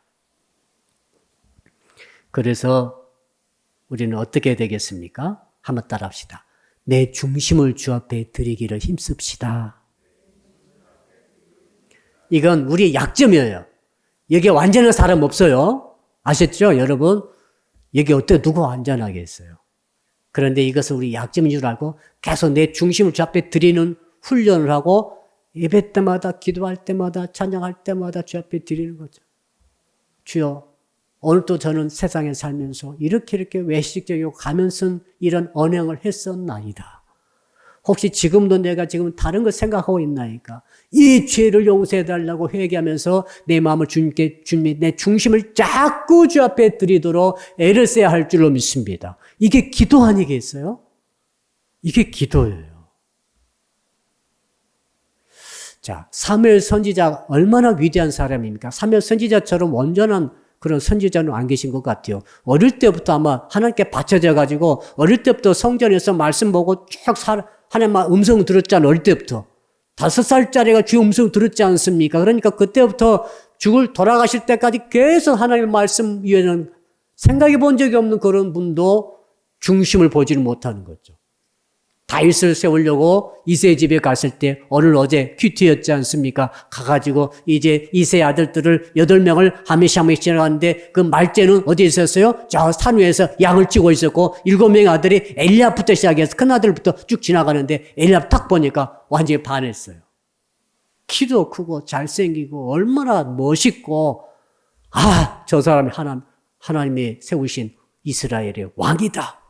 그래서 우리는 어떻게 되겠습니까? 한번 따라합시다. 내 중심을 주 앞에 드리기를 힘씁시다. 이건 우리의 약점이에요. 여기에 완전한 사람 없어요. 아셨죠, 여러분? 여기 어떻게 누가 완전하겠어요? 그런데 이것은 우리 약점인 줄 알고 계속 내 중심을 주 앞에 드리는 훈련을 하고 예배 때마다 기도할 때마다 찬양할 때마다 주 앞에 드리는 거죠. 주여, 오늘도 저는 세상에 살면서 이렇게 외식적이고 가면서 이런 언행을 했었나이다. 혹시 지금도 내가 지금 다른 거 생각하고 있나이까? 이 죄를 용서해달라고 회개하면서 내 마음을 주님께, 내 중심을 자꾸 주 앞에 드리도록 애를 써야 할 줄로 믿습니다. 이게 기도 아니겠어요? 이게 기도예요. 자, 사무엘 선지자 얼마나 위대한 사람입니까? 사무엘 선지자처럼 온전한 그런 선지자는 안 계신 것 같아요. 어릴 때부터 아마 하나님께 받쳐져 가지고 어릴 때부터 성전에서 말씀 보고 쭉 하나님 음성 들었잖아요. 어릴 때부터. 5살짜리가 주 음성 들었지 않습니까? 그러니까 그때부터 돌아가실 때까지 계속 하나님의 말씀 위에는 생각해 본 적이 없는 그런 분도 중심을 보지를 못하는 거죠. 다윗을 세우려고 이새의 집에 갔을 때 오늘 어제 큐티였지 않습니까? 가가지고 이제 이새의 아들들을 8명을 한 명씩 지나갔는데 그 말째는 어디에 있었어요? 저 산 위에서 양을 치고 있었고 7명의 아들이 엘리압부터 시작해서 큰 아들부터 쭉 지나가는데 엘리압 딱 보니까 완전히 반했어요. 키도 크고 잘생기고 얼마나 멋있고 저 사람이 하나님이 세우신 이스라엘의 왕이다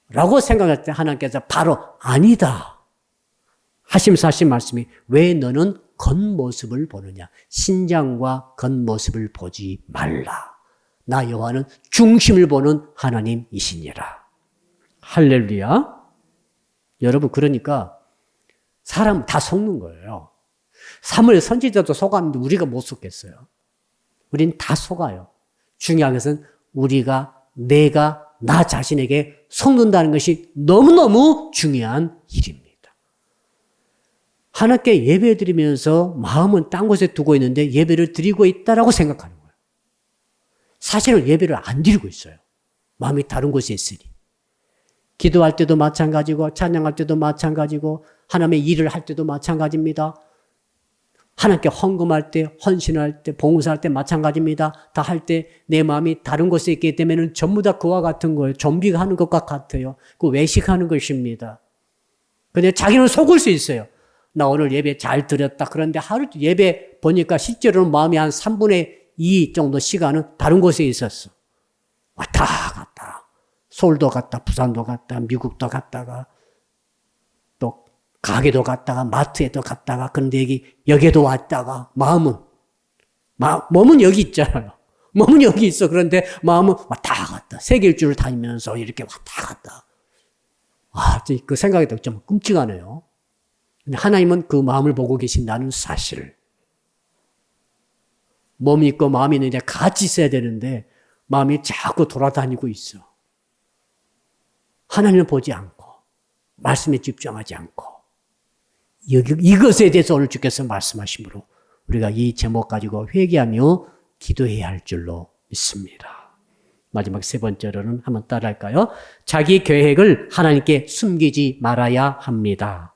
라고 생각할 때 하나님께서 바로 아니다 하시면서 하신 말씀이 왜 너는 겉모습을 보느냐. 신장과 겉모습을 보지 말라. 나 여호와는 중심을 보는 하나님이시니라. 할렐루야. 여러분, 그러니까 사람 다 속는 거예요. 사무엘 선지자도 속았는데 우리가 못 속겠어요. 우린 다 속아요. 중요한 것은 내가 나 자신에게 속는다는 것이 너무너무 중요한 일입니다. 하나님께 예배 드리면서 마음은 딴 곳에 두고 있는데 예배를 드리고 있다라고 생각하는 거예요. 사실은 예배를 안 드리고 있어요. 마음이 다른 곳에 있으니. 기도할 때도 마찬가지고 찬양할 때도 마찬가지고 하나님의 일을 할 때도 마찬가지입니다. 하나님께 헌금할 때, 헌신할 때, 봉사할 때 마찬가지입니다. 다 할 때 내 마음이 다른 곳에 있기 때문에 전부 다 그와 같은 거예요. 좀비가 하는 것과 같아요. 그 외식하는 것입니다. 근데 자기는 속을 수 있어요. 나 오늘 예배 잘 드렸다. 그런데 하루 예배 보니까 실제로는 마음이 한 3분의 2 정도 시간은 다른 곳에 있었어. 왔다 갔다. 서울도 갔다, 부산도 갔다, 미국도 갔다가 또 가게도 갔다가 마트에도 갔다가 그런데 여기에도 왔다가 몸은 여기 있잖아요. 몸은 여기 있어. 그런데 마음은 왔다 갔다. 세계 일주를 다니면서 이렇게 왔다 갔다. 그 생각이 좀 끔찍하네요. 근데 하나님은 그 마음을 보고 계신다는 사실. 몸이 있고 마음이 있는데 같이 있어야 되는데 마음이 자꾸 돌아다니고 있어. 하나님을 보지 않고 말씀에 집중하지 않고 이것에 대해서 오늘 주께서 말씀하심으로 우리가 이 제목 가지고 회개하며 기도해야 할 줄로 믿습니다. 마지막 3번째로는 한번 따라할까요? 자기 계획을 하나님께 숨기지 말아야 합니다.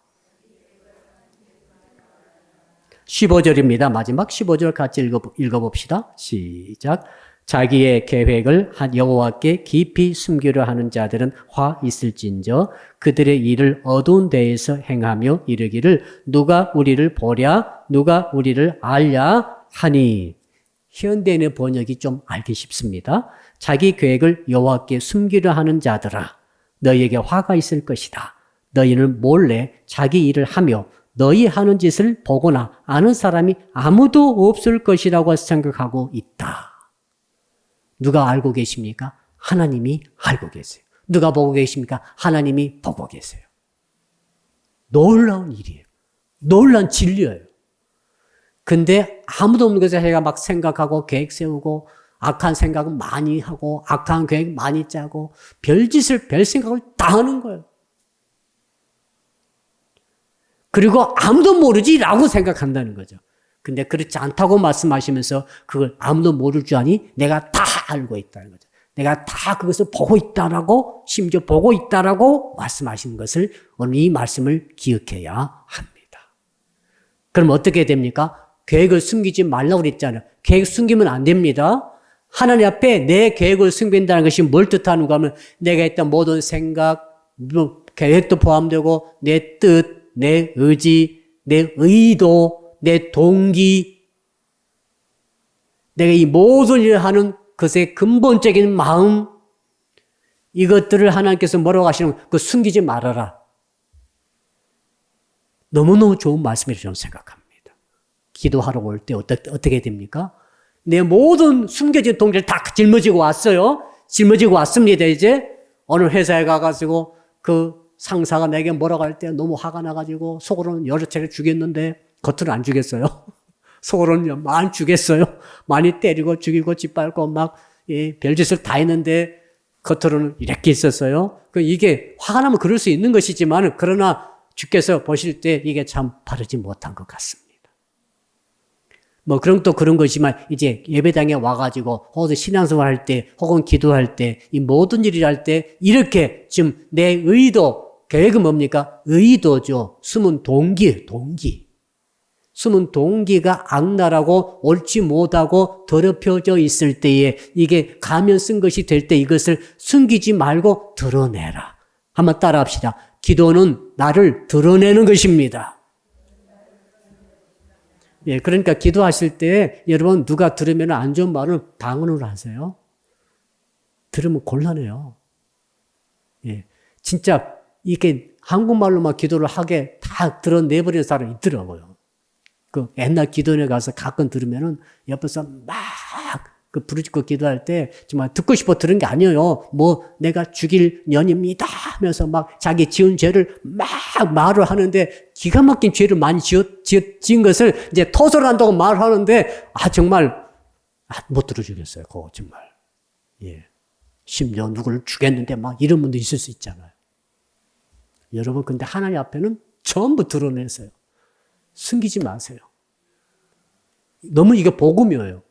15절입니다. 마지막 15절 같이 읽어봅시다. 시작. 자기의 계획을 여호와께 깊이 숨기려 하는 자들은 화 있을진저 그들의 일을 어두운 데에서 행하며 이르기를 누가 우리를 보랴 누가 우리를 알랴 하니. 현대인의 번역이 좀 알기 쉽습니다. 자기 계획을 여호와께 숨기려 하는 자들아 너희에게 화가 있을 것이다. 너희는 몰래 자기 일을 하며 너희 하는 짓을 보거나 아는 사람이 아무도 없을 것이라고 생각하고 있다. 누가 알고 계십니까? 하나님이 알고 계세요. 누가 보고 계십니까? 하나님이 보고 계세요. 놀라운 일이에요. 놀라운 진리예요. 근데 아무도 없는 것에 제가 막 생각하고 계획 세우고 악한 생각은 많이 하고 악한 계획 많이 짜고 별짓을 별 생각을 다 하는 거예요. 그리고 아무도 모르지라고 생각한다는 거죠. 근데 그렇지 않다고 말씀하시면서 그걸 아무도 모를 줄 아니 내가 다 알고 있다는 거죠. 내가 다 그것을 보고 있다라고 심지어 보고 있다라고 말씀하시는 것을 오늘 이 말씀을 기억해야 합니다. 그럼 어떻게 됩니까? 계획을 숨기지 말라고 그랬잖아요. 계획 숨기면 안 됩니다. 하나님 앞에 내 계획을 숨긴다는 것이 뭘 뜻하는가 하면 내가 했던 모든 생각, 계획도 포함되고 내 뜻, 내 의지, 내 의도, 내 동기, 내가 이 모든 일을 하는 것의 근본적인 마음, 이것들을 하나님께서 뭐라고 하시는 그 숨기지 말아라. 너무너무 좋은 말씀이라고 저는 생각합니다. 기도하러 올 때 어떻게 됩니까? 내 모든 숨겨진 동기를 다 짊어지고 왔어요. 짊어지고 왔습니다. 이제 어느 회사에 가가지고 그 상사가 내게 뭐라고 할 때 너무 화가 나가지고 속으로는 여러 차례 죽였는데 겉으로는 안 죽였어요. 속으로는 많이 죽였어요. 많이 때리고 죽이고 짓밟고 막 별짓을 다 했는데 겉으로는 이렇게 있었어요. 이게 화가 나면 그럴 수 있는 것이지만 그러나 주께서 보실 때 이게 참 바르지 못한 것 같습니다. 뭐 그런 또 그런 것이지만 이제 예배당에 와가지고 혹은 신앙생활 할 때 혹은 기도할 때 이 모든 일을 할 때 이렇게 지금 내 의도 계획은 뭡니까? 의도죠. 숨은 동기예요. 동기. 숨은 동기가 악랄하고 옳지 못하고 더럽혀져 있을 때에 이게 가면 쓴 것이 될 때 이것을 숨기지 말고 드러내라. 한번 따라합시다. 기도는 나를 드러내는 것입니다. 예, 그러니까 기도하실 때 여러분 누가 들으면 안 좋은 말은 방언으로 하세요. 들으면 곤란해요. 예, 진짜 이게 한국말로만 기도를 하게 다 드러내버리는 사람이 있더라고요. 그 옛날 기도원에 가서 가끔 들으면은 옆에서 막 그 부르짖고 기도할 때 정말 듣고 싶어 들은 게 아니에요. 뭐 내가 죽일 년입니다 하면서 막 자기 지은 죄를 막 말을 하는데 기가 막힌 죄를 많이 지은 것을 이제 토설을 한다고 말하는데 정말 못 들어주겠어요. 그거 정말. 예. 심지어 누구를 죽였는데 막 이런 분도 있을 수 있잖아요. 여러분 근데 하나님 앞에는 전부 드러내세요. 숨기지 마세요. 너무 이게 복음이에요.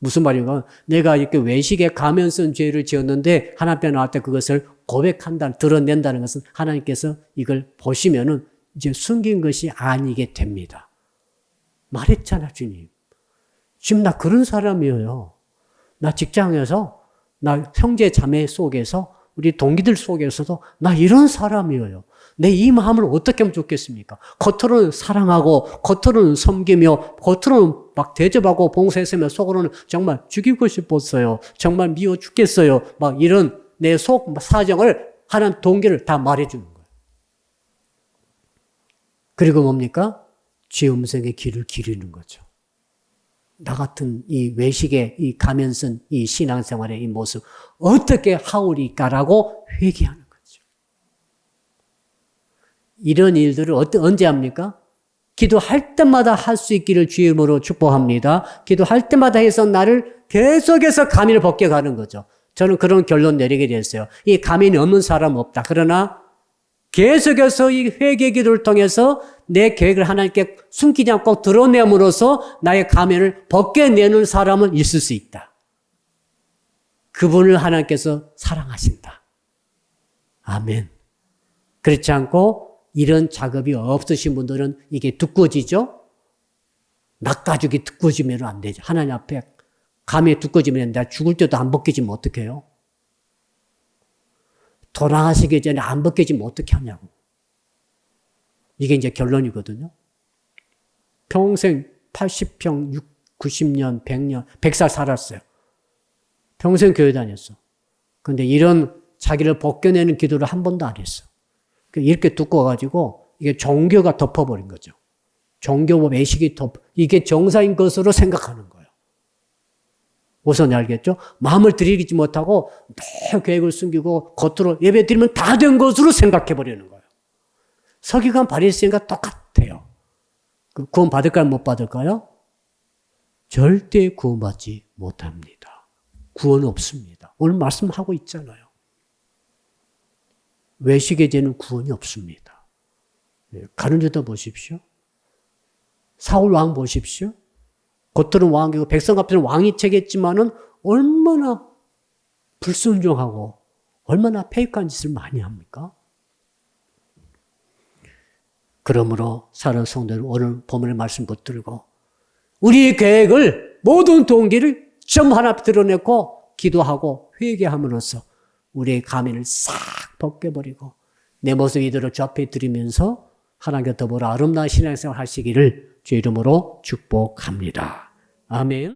무슨 말인가? 내가 이렇게 외식에 가면 쓴 죄를 지었는데 하나님 앞에 나올 때 그것을 고백한다, 드러낸다는 것은 하나님께서 이걸 보시면은 이제 숨긴 것이 아니게 됩니다. 말했잖아, 주님. 지금 나 그런 사람이에요. 나 직장에서, 나 형제 자매 속에서, 우리 동기들 속에서도 나 이런 사람이에요. 내 이 마음을 어떻게 하면 좋겠습니까? 겉으로는 사랑하고 겉으로는 섬기며 겉으로는 막 대접하고 봉사했으며 속으로는 정말 죽이고 싶었어요. 정말 미워 죽겠어요. 막 이런 내 속 사정을 하나님 동기를 다 말해주는 거예요. 그리고 뭡니까? 죄 음성의 길을 기르는 거죠. 나 같은 이 외식의 이 가면 쓴 이 신앙생활의 이 모습 어떻게 하오리까라고 회개하는 거죠. 이런 일들을 언제 합니까? 기도할 때마다 할 수 있기를 주의 이름으로 축복합니다. 기도할 때마다 해서 나를 계속해서 가면을 벗겨가는 거죠. 저는 그런 결론 내리게 됐어요. 이 가면이 없는 사람 없다. 그러나 계속해서 이 회개 기도를 통해서 내 계획을 하나님께 숨기지 않고 드러냄으로써 나의 가면을 벗겨내는 사람은 있을 수 있다. 그분을 하나님께서 사랑하신다. 아멘. 그렇지 않고 이런 작업이 없으신 분들은 이게 두꺼워지죠? 낚아주기 두꺼워지면 안 되죠. 하나님 앞에 감이 두꺼워지면 내가 죽을 때도 안 벗겨지면 어떡해요? 돌아가시기 전에 안 벗겨지면 어떻게 하냐고. 이게 이제 결론이거든요. 평생 80평, 90년, 100년, 100살 살았어요. 평생 교회 다녔어. 근데 이런 자기를 벗겨내는 기도를 한 번도 안 했어. 이렇게 두꺼워가지고 이게 종교가 덮어버린 거죠. 종교법 외식이 이게 정사인 것으로 생각하는 거예요. 우선 알겠죠? 마음을 들이지 못하고 늘 계획을 숨기고 겉으로 예배 드리면 다 된 것으로 생각해버리는 거예요. 서기관 바리새인과 똑같아요. 구원 받을까요? 못 받을까요? 절대 구원받지 못합니다. 구원 없습니다. 오늘 말씀하고 있잖아요. 외식의 죄는 구원이 없습니다. 가룟유다 보십시오. 사울 왕 보십시오. 겉으로는 왕이고 백성 앞에서는 왕이 책했지만은 얼마나 불순종하고 얼마나 페이크한 짓을 많이 합니까? 그러므로 사랑하는 성도들 오늘 본문의 말씀 붙들고 우리의 계획을 모든 동기를 점 하나 드러내고 기도하고 회개함으로써 우리의 가면을 싹 벗겨버리고 내 모습 이대로 주 앞에 드리면서 하나님과 더불어 아름다운 신앙생활 하시기를 주 이름으로 축복합니다. 아멘.